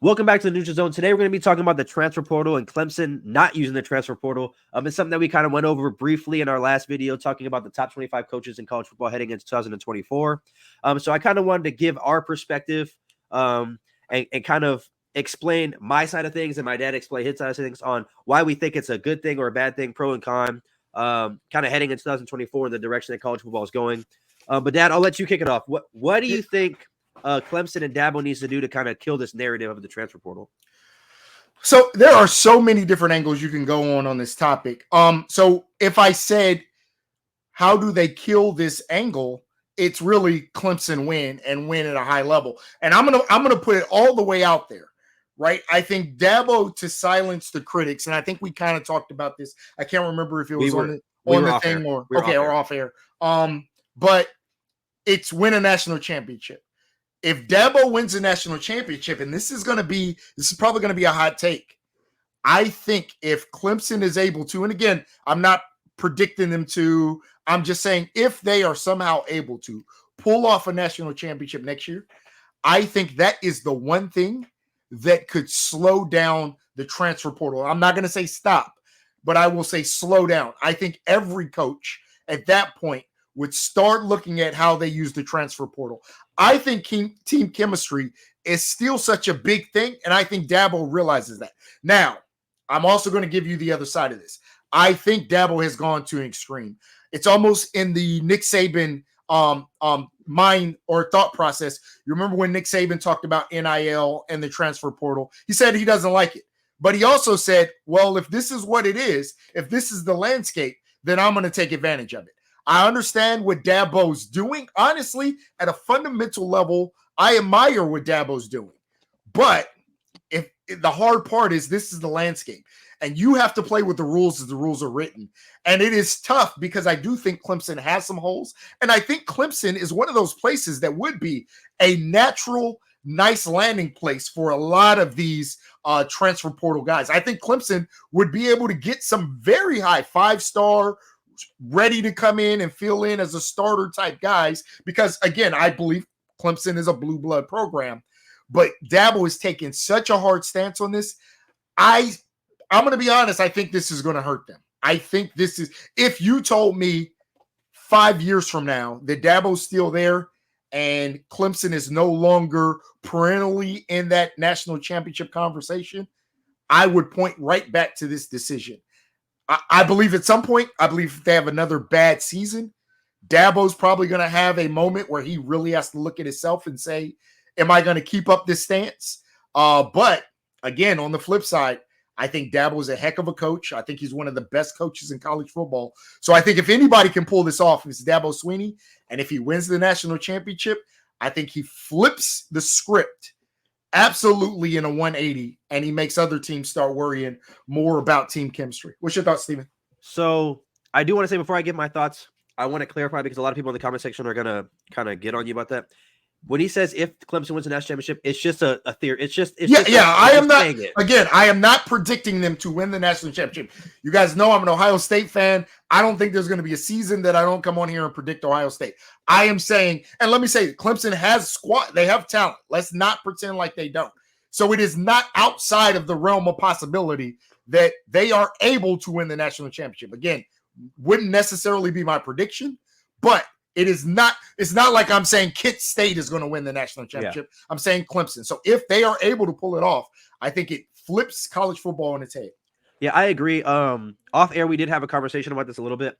Welcome back to the Neutral Zone. Today we're going to be talking about the transfer portal and Clemson not using the transfer portal. It's something that we kind of went over briefly in our last video, talking about the top 25 coaches in college football heading into 2024. So I kind of wanted to give our perspective and kind of explain my side of things and my dad explain his side of things on why we think it's a good thing or a bad thing, pro and con, kind of heading into 2024 in the direction that college football is going. But Dad, I'll let you kick it off. What do you think Clemson and Dabo needs to do to kind of kill this narrative of the transfer portal? So there are so many different angles you can go on this topic. So if I said, how do they kill this angle? It's really Clemson win and win at a high level. And I'm gonna put it all the way out there, right? I think Dabo to silence the critics, and I think we kind of talked about this. I can't remember if it was on the thing or off air. But it's win a national championship. If Dabo wins a national championship, and this is probably going to be a hot take. I think if Clemson is able to, and again, I'm not predicting them to, I'm just saying if they are somehow able to pull off a national championship next year, I think that is the one thing that could slow down the transfer portal. I'm not going to say stop, but I will say slow down. I think every coach at that point would start looking at how they use the transfer portal. I think team chemistry is still such a big thing, and I think Dabo realizes that. Now, I'm also going to give you the other side of this. I think Dabo has gone to an extreme. It's almost in the Nick Saban mind or thought process. You remember when Nick Saban talked about NIL and the transfer portal? He said he doesn't like it. But he also said, well, if this is what it is, if this is the landscape, then I'm going to take advantage of it. I understand what Dabo's doing. Honestly, at a fundamental level, I admire what Dabo's doing. But if the hard part is this is the landscape, and you have to play with the rules as the rules are written. And it is tough because I do think Clemson has some holes. And I think Clemson is one of those places that would be a natural, nice landing place for a lot of these transfer portal guys. I think Clemson would be able to get some very high 5-star, ready to come in and fill in as a starter type guys, because again, I believe Clemson is a blue blood program, but Dabo is taking such a hard stance on this. I'm going to be honest. I think this is going to hurt them. I think this is, if you told me 5 years from now that Dabo's still there and Clemson is no longer perennially in that national championship conversation, I would point right back to this decision. I believe at some point, if they have another bad season, Dabo's probably going to have a moment where he really has to look at himself and say, am I going to keep up this stance? But again, on the flip side, I think Dabo is a heck of a coach. I think he's one of the best coaches in college football. So I think if anybody can pull this off, it's Dabo Swinney. And if he wins the national championship, I think he flips the script absolutely in a 180, and he makes other teams start worrying more about team chemistry. What's your thoughts, Steven? So I do want to say before I give my thoughts, I want to clarify because a lot of people in the comment section are going to kind of get on you about that. When he says if Clemson wins the national championship, it's just a theory. I am not predicting them to win the national championship. You guys know I'm an Ohio State fan. I don't think there's going to be a season that I don't come on here and predict Ohio State. I am saying, and let me say, Clemson has squad. They have talent. Let's not pretend like they don't. So it is not outside of the realm of possibility that they are able to win the national championship. Again, wouldn't necessarily be my prediction, but it's not like I'm saying Kent State is going to win the national championship. Yeah. I'm saying Clemson. So if they are able to pull it off, I think it flips college football on its head. Yeah, I agree. Off air, we did have a conversation about this a little bit.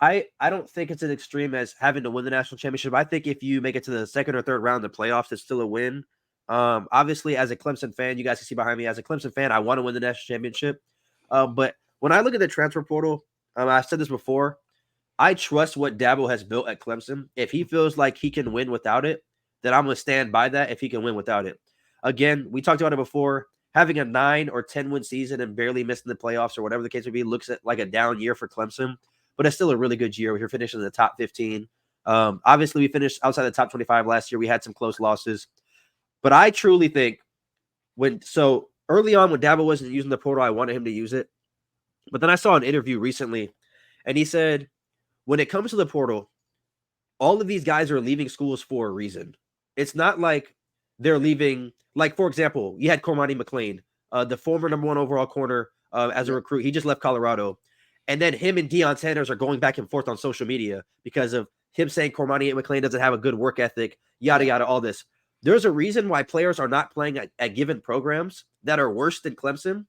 I don't think it's as extreme as having to win the national championship. I think if you make it to the second or third round of the playoffs, it's still a win. Obviously, as a Clemson fan, you guys can see behind me, as a Clemson fan, I want to win the national championship. But when I look at the transfer portal, I've said this before, I trust what Dabo has built at Clemson. If he feels like he can win without it, then I'm going to stand by that if he can win without it. Again, we talked about it before. Having a 9 or 10 win season and barely missing the playoffs or whatever the case may be looks like a down year for Clemson, but it's still a really good year. We're finishing in the top 15. Obviously, we finished outside the top 25 last year. We had some close losses. But I truly think early on when Dabo wasn't using the portal, I wanted him to use it. But then I saw an interview recently, and he said, when it comes to the portal, all of these guys are leaving schools for a reason. It's not like they're leaving. Like, for example, you had Cormani McLean, the former number 1 overall corner as a recruit. He just left Colorado. And then him and Deion Sanders are going back and forth on social media because of him saying Cormani McLean doesn't have a good work ethic, yada, yada, all this. There's a reason why players are not playing at given programs that are worse than Clemson,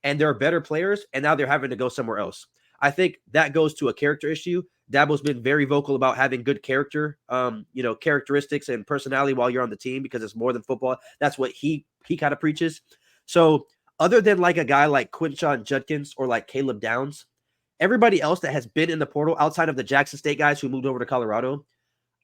and they're better players, and now they're having to go somewhere else. I think that goes to a character issue. Dabo's been very vocal about having good character, characteristics and personality while you're on the team because it's more than football. That's what he kind of preaches. So other than like a guy like Quinshon Judkins or like Caleb Downs, everybody else that has been in the portal outside of the Jackson State guys who moved over to Colorado,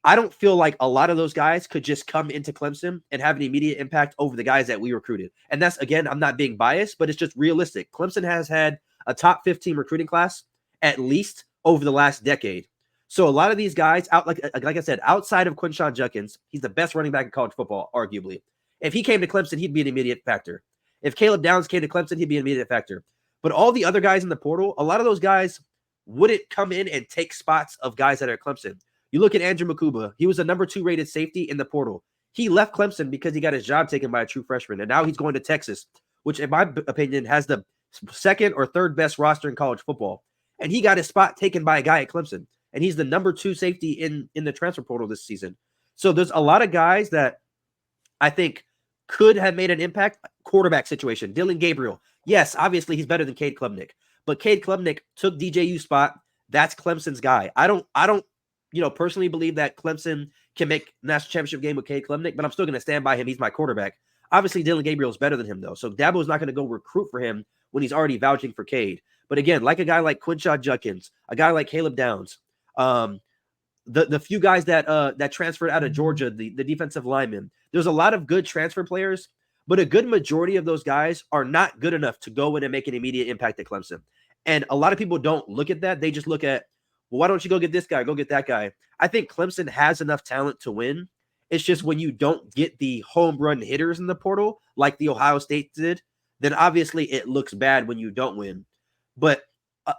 I don't feel like a lot of those guys could just come into Clemson and have an immediate impact over the guys that we recruited. And that's, again, I'm not being biased, but it's just realistic. Clemson has had a top 15 recruiting class at least over the last decade. So a lot of these guys, like I said, outside of Quinshon Judkins, he's the best running back in college football, arguably. If he came to Clemson, he'd be an immediate factor. If Caleb Downs came to Clemson, he'd be an immediate factor. But all the other guys in the portal, a lot of those guys wouldn't come in and take spots of guys that are at Clemson. You look at Andrew Makuba. He was a number 2 rated safety in the portal. He left Clemson because he got his job taken by a true freshman, and now he's going to Texas, which in my opinion has the second or third best roster in college football. And he got his spot taken by a guy at Clemson, and he's the number 2 safety in the transfer portal this season. So there's a lot of guys that I think could have made an impact. Quarterback situation, Dylan Gabriel. Yes, obviously he's better than Cade Klubnik, but Cade Klubnik took DJU's spot. That's Clemson's guy. I don't personally believe that Clemson can make national championship game with Cade Klubnik, but I'm still going to stand by him. He's my quarterback. Obviously, Dylan Gabriel is better than him, though. So Dabo is not going to go recruit for him when he's already vouching for Cade. But again, like a guy like Quinshon Judkins, a guy like Caleb Downs, the few guys that transferred out of Georgia, the defensive linemen, there's a lot of good transfer players, but a good majority of those guys are not good enough to go in and make an immediate impact at Clemson. And a lot of people don't look at that. They just look at, well, why don't you go get this guy? Go get that guy. I think Clemson has enough talent to win. It's just when you don't get the home run hitters in the portal like the Ohio State did, then obviously it looks bad when you don't win. But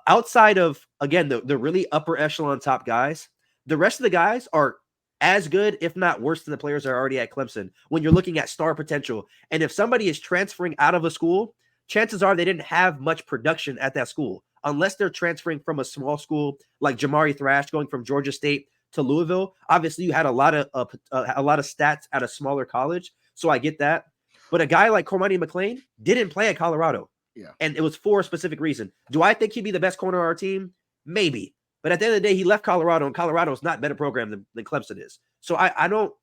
outside of, again, the really upper echelon top guys, the rest of the guys are as good, if not worse, than the players that are already at Clemson when you're looking at star potential. And if somebody is transferring out of a school, chances are they didn't have much production at that school, unless they're transferring from a small school like Jamari Thrash going from Georgia State to Louisville. Obviously, you had a lot of stats at a smaller college, so I get that. But a guy like Cormani McLean didn't play at Colorado, and it was for a specific reason. Do I think he'd be the best corner on our team? Maybe. But at the end of the day, he left Colorado, and Colorado is not a better program than Clemson is. So I don't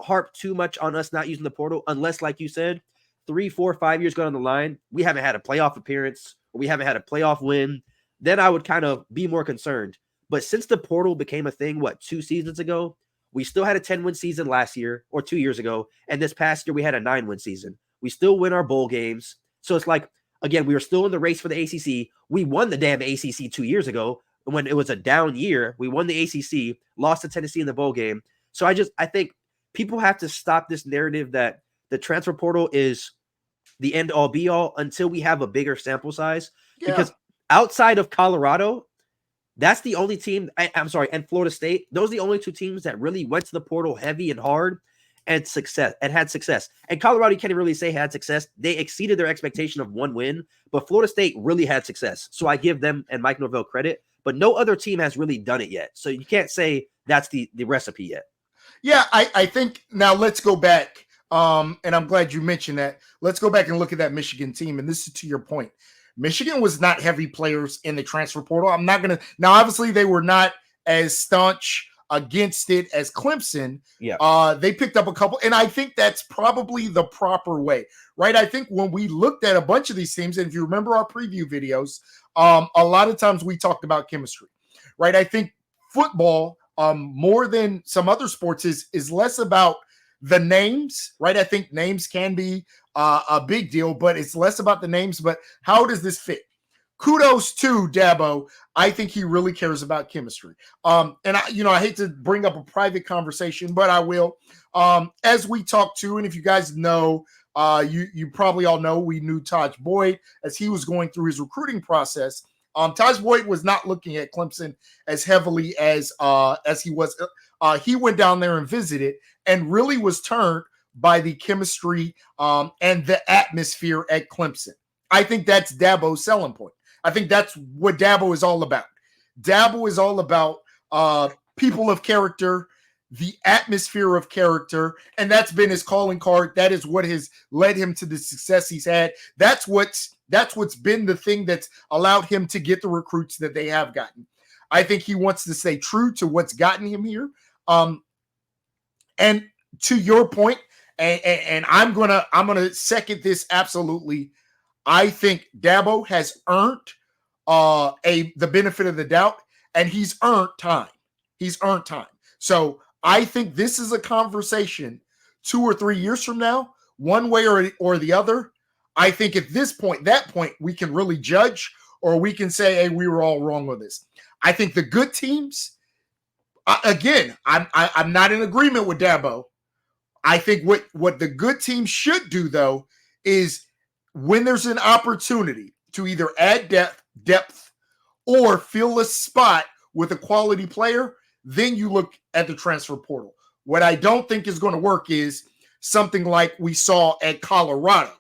harp too much on us not using the portal unless, like you said, 3, 4, 5 years going on the line, we haven't had a playoff appearance or we haven't had a playoff win. Then I would kind of be more concerned. But since the portal became a thing, 2 seasons ago, we still had a 10-win season last year or 2 years ago. And this past year, we had a 9-win season. We still win our bowl games. So it's like, again, we were still in the race for the ACC. We won the damn ACC 2 years ago when it was a down year. We won the ACC, lost to Tennessee in the bowl game. So I think people have to stop this narrative that the transfer portal is the end all be all until we have a bigger sample size. Yeah. Because outside of Colorado, that's the only team, and Florida State, those are the only 2 teams that really went to the portal heavy and hard and had success. And Colorado, you can't really say had success. They exceeded their expectation of 1 win, but Florida State really had success. So I give them and Mike Norvell credit, but no other team has really done it yet. So you can't say that's the recipe yet. Yeah, I think now let's go back. And I'm glad you mentioned that. Let's go back and look at that Michigan team. And this is to your point. Michigan was not heavy players in the transfer portal. I'm not going to – now, obviously, they were not as staunch against it as Clemson. Yeah. They picked up a couple. And I think that's probably the proper way, right? I think when we looked at a bunch of these teams, and if you remember our preview videos, a lot of times we talked about chemistry, right? I think football, more than some other sports, is less about the names, right? I think names can be a big deal, but it's less about the names, but how does this fit? Kudos to Dabo. I think he really cares about chemistry. And I hate to bring up a private conversation, but I will. As we talk to, and if you guys know, you probably all know, we knew Taj Boyd as he was going through his recruiting process. Taj Boyd was not looking at Clemson as heavily as he was. He went down there and visited and really was turned by the chemistry and the atmosphere at Clemson. I think that's Dabo's selling point. I think that's what Dabo is all about. Dabo is all about people of character, the atmosphere of character, and that's been his calling card. That is what has led him to the success he's had. That's what's been the thing that's allowed him to get the recruits that they have gotten. I think he wants to stay true to what's gotten him here. And to your point, and I'm gonna second this absolutely. I think Dabo has earned the benefit of the doubt, and he's earned time. He's earned time. So I think this is a conversation 2 or 3 years from now, one way or the other. I think at that point, we can really judge, or we can say, hey, we were all wrong with this. I think the good teams, again, I'm not in agreement with Dabo. I think what the good teams should do, though, is when there's an opportunity to either add depth or fill a spot with a quality player, then you look at the transfer portal. What I don't think is going to work is something like we saw at Colorado.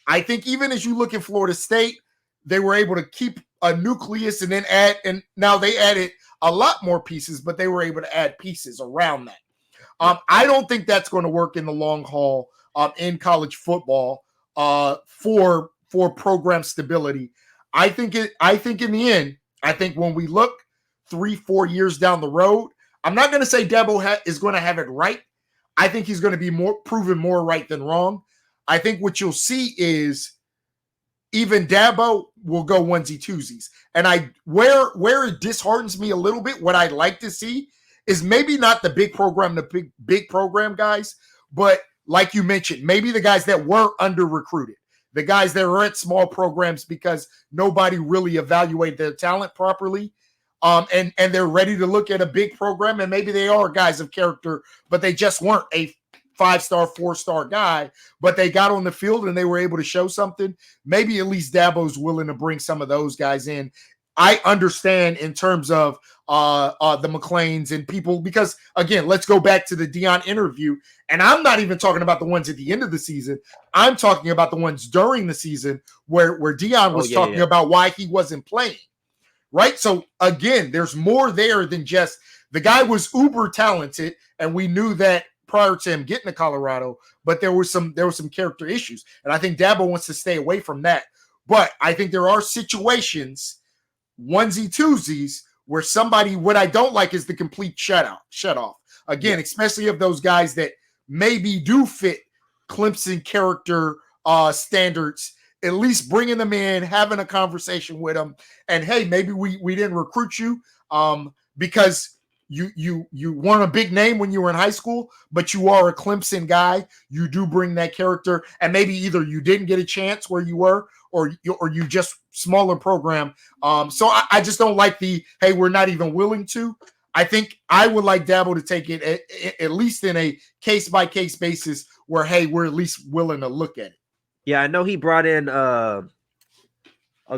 I think even as you look at Florida State, they were able to keep a nucleus and then add, and now they added a lot more pieces, but they were able to add pieces around that. I don't think that's going to work in the long haul in college football for program stability. I think in the end, I think when we look 3-4 years down the road, I'm not going to say Dabo is going to have it right. I think he's going to be proven more right than wrong. I think what you'll see is even Dabo will go onesie twosies. And where it disheartens me a little bit, what I'd like to see is maybe not the big program guys, but like you mentioned, maybe the guys that were under recruited, the guys that are at small programs because nobody really evaluated their talent properly. And they're ready to look at a big program, and maybe they are guys of character, but they just weren't a 5-star, 4-star guy, but they got on the field and they were able to show something. Maybe at least Dabo's willing to bring some of those guys in. I understand in terms of the McClains and people, because again, let's go back to the Deion interview. And I'm not even talking about the ones at the end of the season. I'm talking about the ones during the season where Deion was talking about why he wasn't playing. Right. So again, there's more there than just the guy was uber talented. And we knew that prior to him getting to Colorado, but there were some character issues. And I think Dabo wants to stay away from that. But I think there are situations, onesie twosies, where somebody, what I don't like is the complete shut off. Again, especially of those guys that maybe do fit Clemson character standards, at least bringing them in, having a conversation with them, and hey, maybe we didn't recruit you because you weren't a big name when you were in high school, but you are a Clemson guy. You do bring that character, and maybe either you didn't get a chance where you were, or you just smaller program. So I just don't like the, hey, we're not even willing to. I think I would like Dabo to take it at least in a case-by-case basis where, hey, we're at least willing to look at it. Yeah, I know he brought in a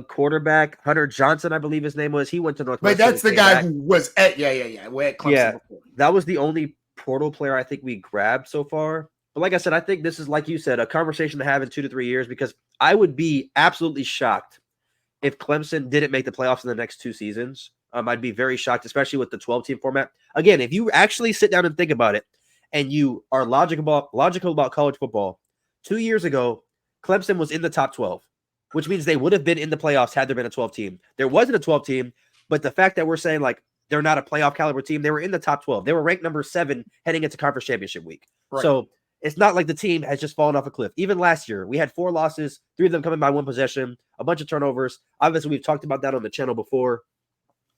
quarterback, Hunter Johnson, I believe his name was. He went to Northwestern. But that's the guy who was at we're at Clemson before. That was the only portal player I think we grabbed so far. But like I said, I think this is, like you said, a conversation to have in 2 to 3 years, because I would be absolutely shocked if Clemson didn't make the playoffs in the next 2 seasons. I'd be very shocked, especially with the 12-team format. Again, if you actually sit down and think about it, and you are logical about college football, 2 years ago, Clemson was in the top 12, which means they would have been in the playoffs had there been a 12-team. There wasn't a 12-team, but the fact that we're saying like they're not a playoff caliber team, they were in the top 12. They were ranked number 7 heading into conference championship week. Right. So it's not like the team has just fallen off a cliff. Even last year, we had 4 losses, 3 of them coming by 1 possession, a bunch of turnovers. Obviously, we've talked about that on the channel before.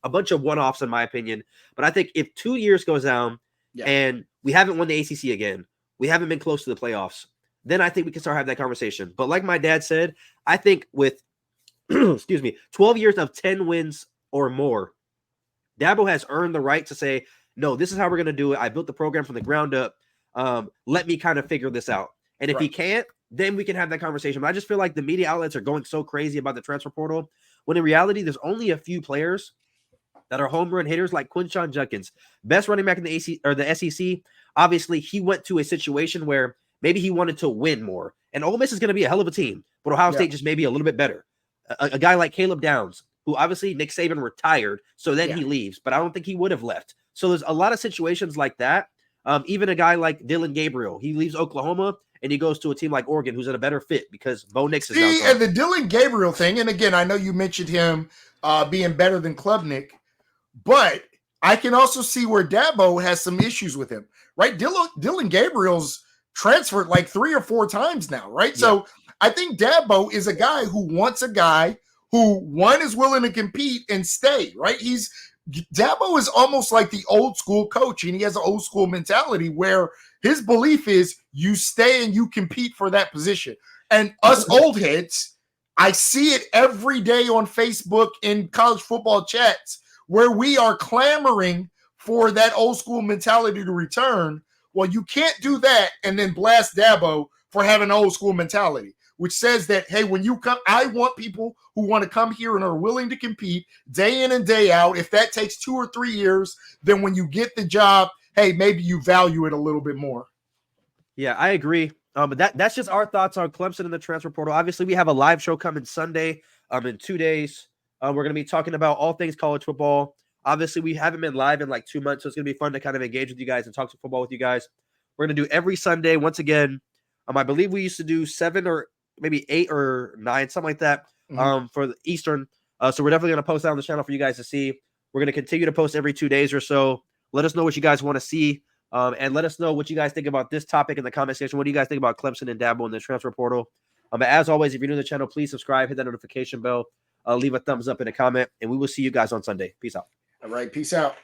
A bunch of one-offs, in my opinion. But I think if 2 years goes down and we haven't won the ACC again, we haven't been close to the playoffs, then I think we can start having that conversation. But like my dad said, I think with 12 years of 10 wins or more, Dabo has earned the right to say, no, this is how we're going to do it. I built the program from the ground up. Let me kind of figure this out. And if he can't, then we can have that conversation. But I just feel like the media outlets are going so crazy about the transfer portal, when in reality, there's only a few players that are home run hitters, like Quinshon Judkins, best running back in the SEC. Obviously, he went to a situation where Maybe he wanted to win more. And Ole Miss is going to be a hell of a team, but Ohio State just may be a little bit better. A guy like Caleb Downs, who obviously Nick Saban retired, so then he leaves, but I don't think he would have left. So there's a lot of situations like that. Even a guy like Dylan Gabriel, he leaves Oklahoma and he goes to a team like Oregon, who's in a better fit because Bo Nix is now. And the Dylan Gabriel thing, and again, I know you mentioned him being better than Klubnik, but I can also see where Dabo has some issues with him, right? Dylan Gabriel's transferred like 3 or 4 times now, right? Yeah. So I think Dabo is a guy who wants a guy who, one, is willing to compete and stay, right? Dabo is almost like the old school coach, and he has an old school mentality where his belief is you stay and you compete for that position. And us old heads, I see it every day on Facebook in college football chats where we are clamoring for that old school mentality to return. Well, you can't do that and then blast Dabo for having an old school mentality, which says that, hey, when you come, I want people who want to come here and are willing to compete day in and day out. If that takes 2 or 3 years, then when you get the job, hey, maybe you value it a little bit more. Yeah, I agree. But that's just our thoughts on Clemson and the transfer portal. Obviously, we have a live show coming Sunday in 2 days. We're going to be talking about all things college football. Obviously, we haven't been live in like 2 months, so it's going to be fun to kind of engage with you guys and talk some football with you guys. We're going to do every Sunday. Once again, I believe we used to do 7 or maybe 8 or 9, something like that, for the Eastern. So we're definitely going to post that on the channel for you guys to see. We're going to continue to post every 2 days or so. Let us know what you guys want to see. And let us know what you guys think about this topic in the comment section. What do you guys think about Clemson and Dabo in the transfer portal? But as always, if you're new to the channel, please subscribe, hit that notification bell, leave a thumbs up in a comment, and we will see you guys on Sunday. Peace out. All right, peace out.